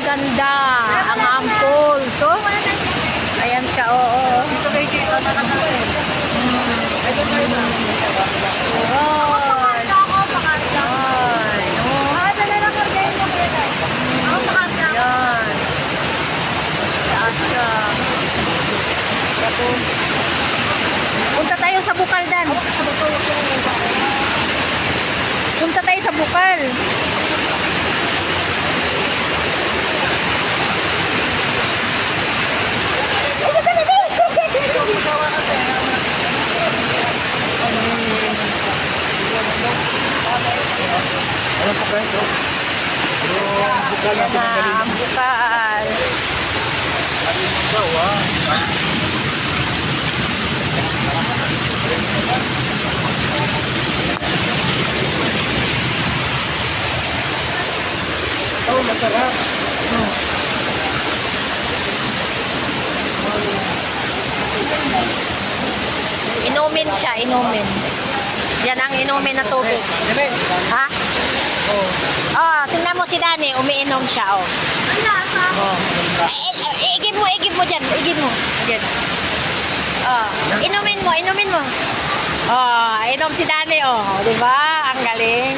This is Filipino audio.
Ganda. Ang ampul. So, ayan siya, oo. Ito guys, isa na natin. Punta tayo sa Bukal, Dan. Punta tayo sa Bukal. Ano po guys? Bukal Ayan natin ang galing. na, ang Bukal. Oh, masarap. Inumin siya, inumin. Yan ang inumin na tubig. Amen. Ha? Oh. Oh, tingnan mo si Dani, umiinom siya, oh. Ang lasa. Oh. Igib mo dyan, igib mo. Again. Oh, inumin mo, inumin mo. Oh, inom si Dani, oh. Di ba? Ang galing.